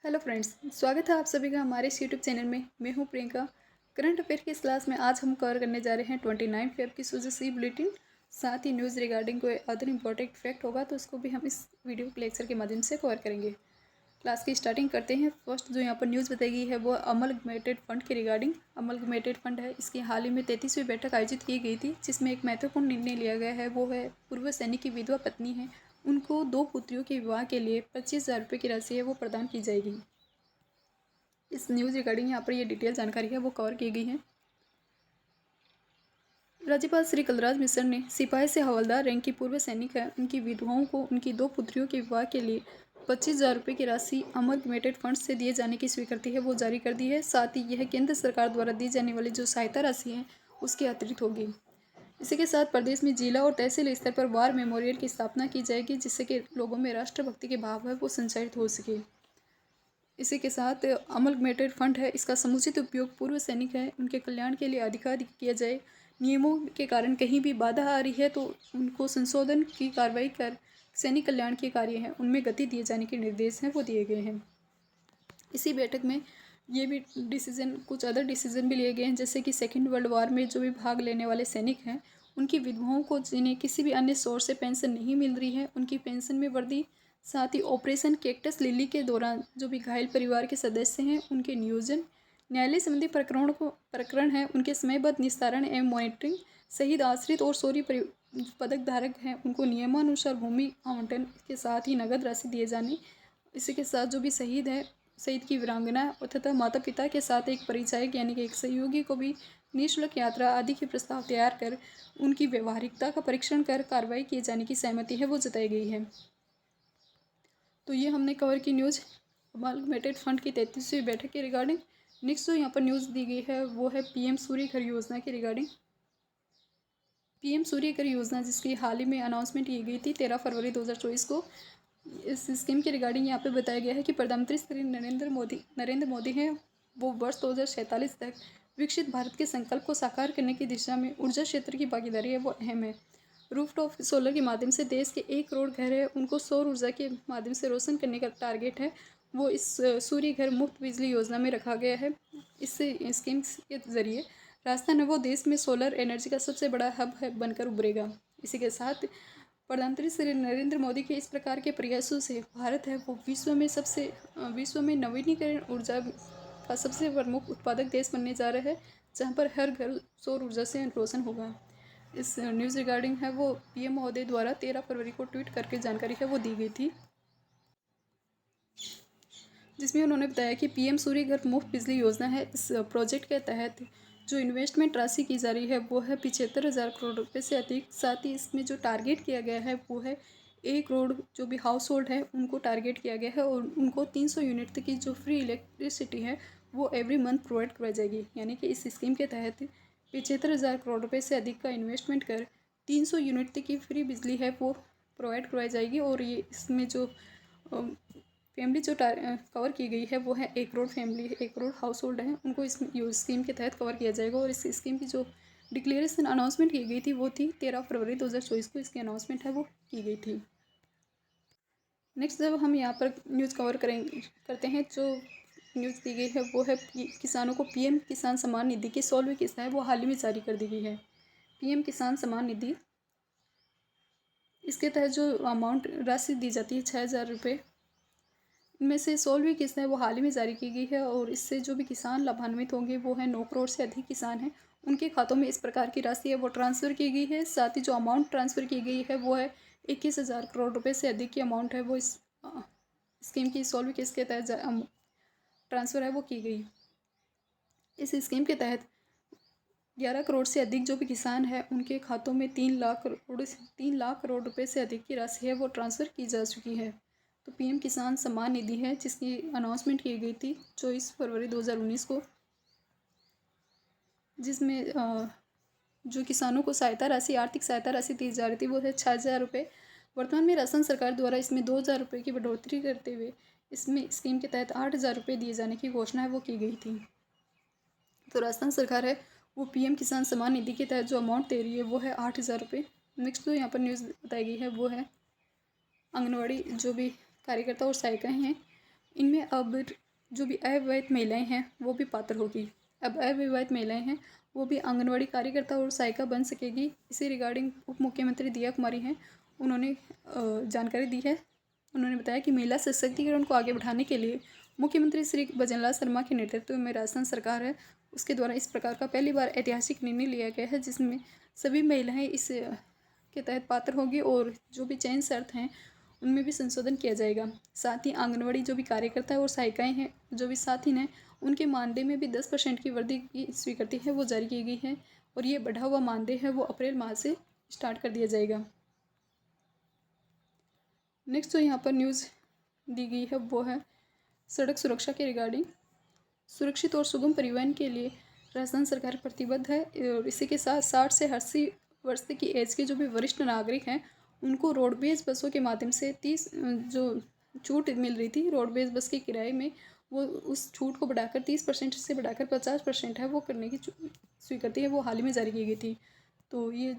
Hello friends, स्वागत है आप सभी का हमारे इस यूट्यूब चैनल में। मैं हूं प्रियंका। करंट अफेयर की इस क्लास में आज हम कवर करने जा रहे हैं 29 फेब की सी बुलेटिन। साथ ही न्यूज़ रिगार्डिंग कोई अदर इंपॉर्टेंट फैक्ट होगा तो उसको भी हम इस वीडियो लेक्चर के माध्यम से कवर करेंगे। क्लास की स्टार्टिंग करते हैं। फर्स्ट जो यहाँ पर न्यूज़ बताई गई है वो अमलगमेटेड फंड के रिगार्डिंग। अमलगमेटेड फंड है, इसकी हाल ही में 33वीं बैठक आयोजित की गई थी, जिसमें एक महत्वपूर्ण निर्णय लिया गया है। वो है पूर्व सैनिक की विधवा पत्नी है, उनको 2 पुत्रियों के विवाह के लिए 25,000 रुपये की राशि है वो प्रदान की जाएगी। इस न्यूज़ रिगार्डिंग यहाँ पर ये डिटेल जानकारी है वो कवर की गई है। राज्यपाल श्री कलराज मिश्र ने सिपाही से हवलदार रैंक की पूर्व सैनिक है, उनकी विधवाओं को उनकी 2 पुत्रियों के विवाह के लिए 25,000 रुपये की राशि अमलगमेटेड फंड से दिए जाने की स्वीकृति है वो जारी कर दी है। साथ ही यह केंद्र सरकार द्वारा दी जाने वाली जो सहायता राशि है उसके अतिरिक्त होगी। इसी के साथ प्रदेश में जिला और तहसील स्तर पर वार मेमोरियल की स्थापना की जाएगी, जिससे कि लोगों में राष्ट्रभक्ति के भाव है वो संचारित हो सके। इसी के साथ अमलगमेटेड फंड है, इसका समुचित उपयोग पूर्व सैनिक है उनके कल्याण के लिए अधिकाधिक किया जाए। नियमों के कारण कहीं भी बाधा आ रही है तो उनको संशोधन की कार्रवाई कर सैनिक कल्याण के कार्य हैं उनमें गति दिए जाने के निर्देश हैं वो दिए गए हैं। इसी बैठक में ये भी डिसीजन, कुछ अदर डिसीजन भी लिए गए हैं, जैसे कि सेकेंड वर्ल्ड वार में जो भी भाग लेने वाले सैनिक हैं उनकी विधवाओं को जिन्हें किसी भी अन्य सोर्स से पेंशन नहीं मिल रही है उनकी पेंशन में वृद्धि। साथ ही ऑपरेशन कैक्टस लिली के दौरान जो भी घायल परिवार के सदस्य हैं उनके नियोजन, न्यायालय संबंधी प्रकरण है उनके समयबद्ध निस्तारण एवं मॉनिटरिंग, शहीद आश्रित और शौर्य पदक धारक हैं उनको नियमानुसार भूमि आवंटन के साथ ही नगद राशि दिए जाने। इसी के साथ जो भी शहीद है, शहीद की वीरांगना तथा माता पिता के साथ एक परिचायक यानी कि एक सहयोगी को भी निःशुल्क यात्रा आदि के प्रस्ताव तैयार कर उनकी व्यवहारिकता का परीक्षण कर कार्रवाई किए जाने की सहमति है वो जताई गई है। तो ये हमने कवर की न्यूज़ अमालगमेटेड फंड की 33वीं बैठक के रिगार्डिंग। नेक्स्ट जो यहाँ पर न्यूज़ दी गई है वो है पीएम सूर्य घर योजना के रिगार्डिंग। पीएम सूर्य घर योजना जिसकी हाल ही में अनाउंसमेंट की गई थी 13 फरवरी 2024 को। इस स्कीम के रिगार्डिंग यहाँ पे बताया गया है कि प्रधानमंत्री श्री नरेंद्र मोदी हैं, वो वर्ष 2047 तक विकसित भारत के संकल्प को साकार करने की दिशा में ऊर्जा क्षेत्र की भागीदारी है वो अहम है। रूफटॉप सोलर के माध्यम से देश के 1 करोड़ घर है उनको सौर ऊर्जा के माध्यम से रोशन करने का टारगेट है वो इस सूर्य घर मुफ्त बिजली योजना में रखा गया है। इस स्कीम के जरिए राजस्थान है वो देश में सोलर एनर्जी का सबसे बड़ा हब है बनकर उभरेगा। इसी के साथ प्रधानमंत्री श्री नरेंद्र मोदी के इस प्रकार के प्रयासों से भारत है वो विश्व में नवीनीकरण ऊर्जा का सबसे प्रमुख उत्पादक देश बनने जा रहा है, जहां पर हर घर सौर ऊर्जा से रोशन होगा। इस न्यूज़ रिगार्डिंग है वो पीएम महोदय द्वारा 13 फरवरी को ट्वीट करके जानकारी है वो दी गई थी, जिसमें उन्होंने बताया कि पीएम सूर्य घर मुफ्त बिजली योजना है। इस प्रोजेक्ट के तहत जो इन्वेस्टमेंट राशि की जा रही है वो है 75,000 करोड़ रुपये से अधिक। साथ ही इसमें जो टारगेट किया गया है वो है 1 करोड़ जो भी हाउस होल्ड है उनको टारगेट किया गया है और उनको 300 यूनिट तक की जो फ्री इलेक्ट्रिसिटी है वो एवरी मंथ प्रोवाइड करवाई जाएगी। यानी कि इस स्कीम के तहत 75,000 करोड़ रुपये से अधिक का इन्वेस्टमेंट कर 300 यूनिट तक की फ्री बिजली है वो प्रोवाइड करवाई जाएगी। और ये इसमें जो फैमिली जो कवर की गई है वो है 1 crore family, 1 crore house hold है उनको इस स्कीम के तहत कवर किया जाएगा। और इस स्कीम की जो डिक्लेरेशन अनाउंसमेंट की गई थी वो थी 13 फरवरी 2024 को इसकी अनाउंसमेंट है वो की गई थी। नेक्स्ट जब हम यहाँ पर न्यूज़ कवर करते हैं, जो न्यूज़ दी गई है वो है किसानों को पीएम किसान सम्मान निधि की 16वीं किस्त है वो हाल ही में जारी कर दी गई है। पीएम किसान सम्मान निधि, इसके तहत जो अमाउंट राशि दी जाती है 6,000 रुपये, इनमें से 16वीं किस्त है वो हाल ही में जारी की गई है। और इससे जो भी किसान लाभान्वित होंगे वो है 9 करोड़ से अधिक किसान हैं, उनके खातों में इस प्रकार की राशि है वो ट्रांसफ़र की गई है। साथ ही जो अमाउंट ट्रांसफ़र की गई है वो है 21,000 करोड़ रुपये से अधिक की अमाउंट है वो इस स्कीम की 16वीं किस्त के तहत ट्रांसफ़र है वो की गई। इस स्कीम के तहत 11 करोड़ से अधिक जो भी किसान है उनके खातों में 3 लाख करोड़ रुपये से अधिक की राशि है वो ट्रांसफ़र की जा चुकी है। तो पीएम किसान सम्मान निधि है जिसकी अनाउंसमेंट की गई थी 24 फरवरी 2019 को, जिसमें जो किसानों को सहायता राशि, आर्थिक सहायता राशि दी जा रही थी वो है 6,000 रुपये। वर्तमान में राजस्थान सरकार द्वारा इसमें 2,000 रुपये की बढ़ोतरी करते हुए इसमें स्कीम के तहत 8,000 रुपये दिए जाने की घोषणा है वो की गई थी। तो राजस्थान सरकार है वो पीएम किसान सम्मान निधि के तहत जो अमाउंट दे रही है वो है 8,000 रुपये। नेक्स्ट जो यहाँ पर न्यूज़ बताई गई है वो है आंगनवाड़ी जो भी कार्यकर्ता और सहायिकाएँ हैं इनमें अब जो भी अविवाहित महिलाएं हैं वो भी पात्र होगी। अब अविवाहित महिलाएं हैं वो भी आंगनवाड़ी कार्यकर्ता और सहायिका बन सकेगी। इसी रिगार्डिंग उप मुख्यमंत्री दिया कुमारी हैं, उन्होंने जानकारी दी है। उन्होंने बताया कि महिला सशक्तिकरण को आगे बढ़ाने के लिए मुख्यमंत्री श्री भजनलाल शर्मा के नेतृत्व में राजस्थान सरकार है उसके द्वारा इस प्रकार का पहली बार ऐतिहासिक निर्णय लिया गया है, जिसमें सभी महिलाएं इस के तहत पात्र होगी और जो भी चयन शर्त हैं उनमें भी संशोधन किया जाएगा। साथ ही आंगनवाड़ी जो भी कार्यकर्ता और सहायिकाएँ हैं जो भी साथी हैं उनके मानदेय में भी 10% की वृद्धि की स्वीकृति है वो जारी की गई है और ये बढ़ा हुआ मानदेय है वो अप्रैल माह से स्टार्ट कर दिया जाएगा। नेक्स्ट जो यहाँ पर न्यूज़ दी गई है वो है सड़क सुरक्षा के रिगार्डिंग। सुरक्षित और सुगम परिवहन के लिए राजस्थान सरकार प्रतिबद्ध है और इसी के साथ 60 से 80 वर्ष की एज के जो भी वरिष्ठ नागरिक हैं उनको रोडवेज बसों के माध्यम से 30 जो छूट मिल रही थी रोडवेज बस के किराए में, वो उस छूट को बढ़ाकर 30% से बढ़ाकर 50% है वो करने की स्वीकृति है वो हाल ही में जारी की गई थी। तो ये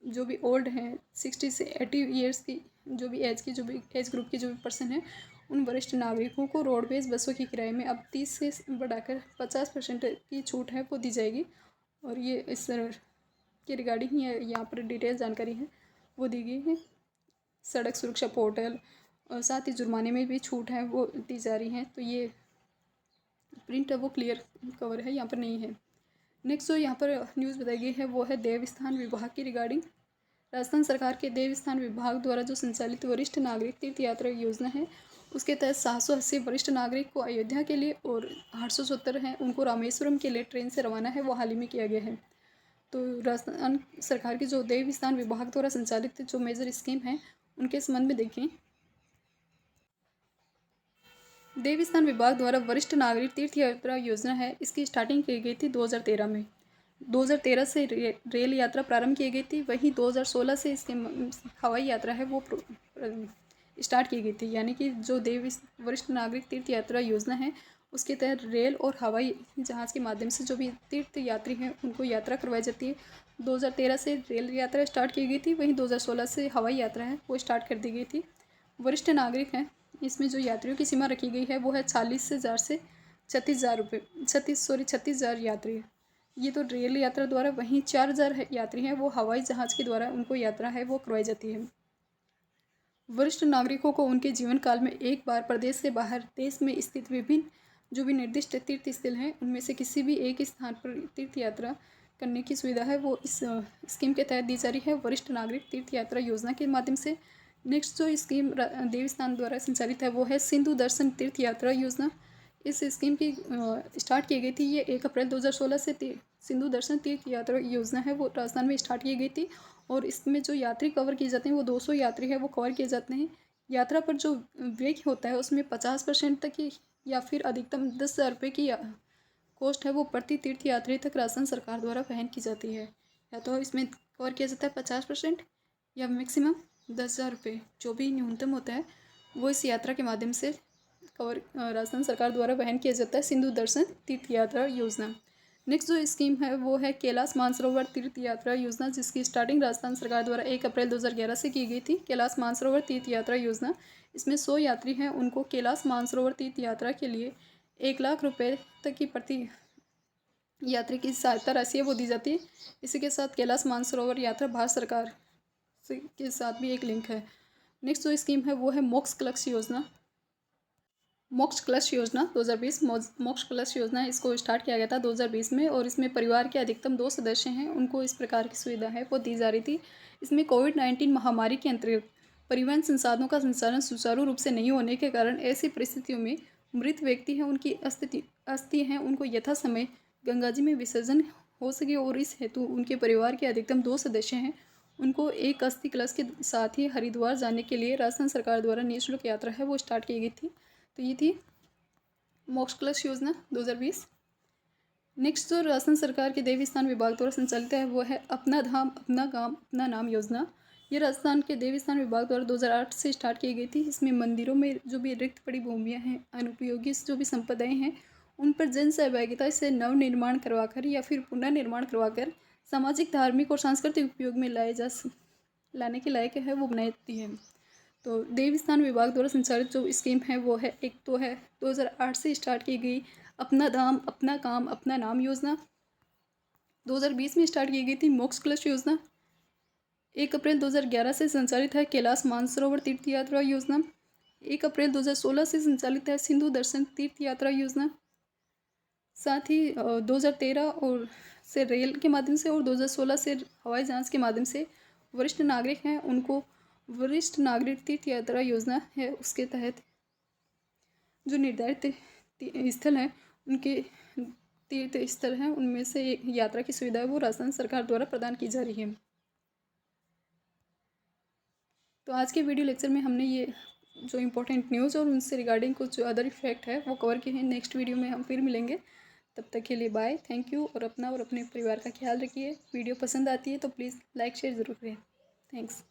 जो भी ओल्ड हैं 60 से 80 ईयर्स की जो भी एज ग्रुप के जो भी पर्सन हैं उन वरिष्ठ नागरिकों को रोडवेज बसों के किराए में अब 30 से बढ़ाकर 50% की छूट है वो दी जाएगी। और ये इस के रिगार्डिंग ही यहाँ पर डिटेल जानकारी है वो दी गई है। सड़क सुरक्षा पोर्टल और साथ ही जुर्माने में भी छूट है वो दी जा रही है। तो ये प्रिंट है वो क्लियर कवर है, यहाँ पर नहीं है। नेक्स्ट जो यहाँ पर न्यूज़ बताई गई है वो है देवस्थान विभाग की रिगार्डिंग। राजस्थान सरकार के देवस्थान विभाग द्वारा जो संचालित वरिष्ठ नागरिक तीर्थ यात्रा योजना है उसके तहत 780 वरिष्ठ नागरिक को अयोध्या के लिए और 870 हैं उनको रामेश्वरम के लिए ट्रेन से रवाना है वो हाल ही में किया गया है। तो राजस्थान सरकार की जो देवस्थान विभाग द्वारा संचालित जो मेजर स्कीम है उनके संबंध में देखें। देवस्थान विभाग द्वारा वरिष्ठ नागरिक तीर्थ यात्रा योजना है, इसकी स्टार्टिंग की गई थी 2013 में। 2013 से रेल यात्रा प्रारंभ की गई थी, वहीं 2016 से इसके हवाई यात्रा है वो स्टार्ट की गई थी। यानी कि जो वरिष्ठ नागरिक तीर्थ यात्रा योजना है उसके तहत रेल और हवाई जहाज़ के माध्यम से जो भी तीर्थ यात्री हैं उनको यात्रा करवाई जाती है। 2013 से रेल यात्रा स्टार्ट की गई थी, वहीं 2016 से हवाई यात्रा है वो स्टार्ट कर दी गई थी। वरिष्ठ नागरिक हैं, इसमें जो यात्रियों की सीमा रखी गई है वो है 40,000 से 36,000 रुपये 36,000 यात्री है। ये तो रेल यात्रा द्वारा, वहीं 4,000 यात्री हैं वो हवाई जहाज़ के द्वारा उनको यात्रा है वो करवाई जाती है। वरिष्ठ नागरिकों को उनके जीवन काल में एक बार प्रदेश से बाहर देश में स्थित विभिन्न जो भी निर्दिष्ट तीर्थ स्थल हैं उनमें से किसी भी एक स्थान पर तीर्थ यात्रा करने की सुविधा है वो इस स्कीम के तहत दी जा रही है वरिष्ठ नागरिक तीर्थ यात्रा योजना के माध्यम से। नेक्स्ट जो स्कीम देवस्थान द्वारा संचालित है वो है सिंधु दर्शन तीर्थ यात्रा योजना। इस स्कीम की स्टार्ट की गई थी, ये 1 अप्रैल 2016 से सिंधु दर्शन तीर्थ यात्रा योजना है वो राजस्थान में स्टार्ट की गई थी और इसमें जो यात्री कवर किए जाते हैं वो 200 यात्री है वो कवर किए जाते हैं। यात्रा पर जो व्यय होता है उसमें 50% तक की या फिर अधिकतम 10,000 रुपये की कॉस्ट है वो प्रति तीर्थ यात्री तक राजस्थान सरकार द्वारा वहन की जाती है। या तो इसमें कवर किया जाता है 50% या मैक्सिमम 10,000 रुपये, जो भी न्यूनतम होता है वो इस यात्रा के माध्यम से कवर राजस्थान सरकार द्वारा वहन किया जाता है सिंधु दर्शन तीर्थ यात्रा योजना। नेक्स्ट जो स्कीम है वो है कैलाश मानसरोवर तीर्थ यात्रा योजना, जिसकी स्टार्टिंग राजस्थान सरकार द्वारा 1 अप्रैल 2011 से की गई थी। कैलाश मानसरोवर तीर्थ यात्रा योजना, इसमें 100 यात्री हैं उनको कैलाश मानसरोवर तीर्थ यात्रा के लिए 1,00,000 रुपये तक की प्रति यात्री की सहायता राशि है वो दी जाती है। इसी के साथ कैलाश मानसरोवर यात्रा भारत सरकार के साथ भी एक लिंक है। नेक्स्ट जो स्कीम है वो है मोक्ष कलश योजना। मोक्ष कलश योजना 2020 मोक्ष कलश योजना इसको स्टार्ट किया गया था 2020 में और इसमें परिवार के अधिकतम 2 सदस्य हैं उनको इस प्रकार की सुविधा है वो दी जा रही थी। इसमें कोविड-19 महामारी के अंतर्गत परिवहन संसाधनों का संचालन सुचारू रूप से नहीं होने के कारण ऐसी परिस्थितियों में मृत व्यक्ति हैं उनकी अस्थि हैं उनको यथा समय गंगा जी में विसर्जन हो सके और इस हेतु उनके परिवार के अधिकतम 2 सदस्य हैं उनको एक अस्थि कलश के साथ ही हरिद्वार जाने के लिए राजस्थान सरकार द्वारा निःशुल्क यात्रा है वो स्टार्ट की गई थी। तो ये थी मोक्ष कलश योजना 2020। नेक्स्ट जो राजस्थान सरकार के देवस्थान विभाग द्वारा संचालित है वो है अपना धाम अपना गांव अपना नाम योजना। ये राजस्थान के देवस्थान विभाग द्वारा 2008 से स्टार्ट की गई थी। इसमें मंदिरों में जो भी रिक्त पड़ी भूमियाँ हैं, अनुपयोगी जो भी संपदाएँ हैं, उन पर जन सहभागिता से नव निर्माण करवाकर या फिर पुनर्निर्माण करवाकर सामाजिक, धार्मिक और सांस्कृतिक उपयोग में लाने के लायक है वो बनाई जाती है। तो देवस्थान विभाग द्वारा संचालित जो स्कीम है वो है, एक तो है 2008 से स्टार्ट की गई अपना धाम अपना काम अपना नाम योजना, 2020 में स्टार्ट की गई थी मोक्ष कलश योजना, 1 अप्रैल 2011 से संचालित है कैलाश मानसरोवर तीर्थ यात्रा योजना, 1 अप्रैल 2016 से संचालित है सिंधु दर्शन तीर्थ यात्रा योजना। साथ ही 2013 और से रेल के माध्यम से और 2016 से हवाई जहाज़ के माध्यम से वरिष्ठ नागरिक हैं उनको वरिष्ठ नागरिक तीर्थ यात्रा योजना है, उसके तहत जो निर्धारित स्थल हैं उनके तीर्थ स्थल हैं उनमें से एक यात्रा की सुविधा है वो राजस्थान सरकार द्वारा प्रदान की जा रही है। तो आज के वीडियो लेक्चर में हमने ये जो इम्पोर्टेंट न्यूज़ और उनसे रिगार्डिंग कुछ जो अदर इफेक्ट है वो कवर किए हैं। नेक्स्ट वीडियो में हम फिर मिलेंगे, तब तक के लिए बाय, थैंक यू। और अपना और अपने परिवार का ख्याल रखिए। वीडियो पसंद आती है तो प्लीज़ लाइक शेयर ज़रूर करें। थैंक्स।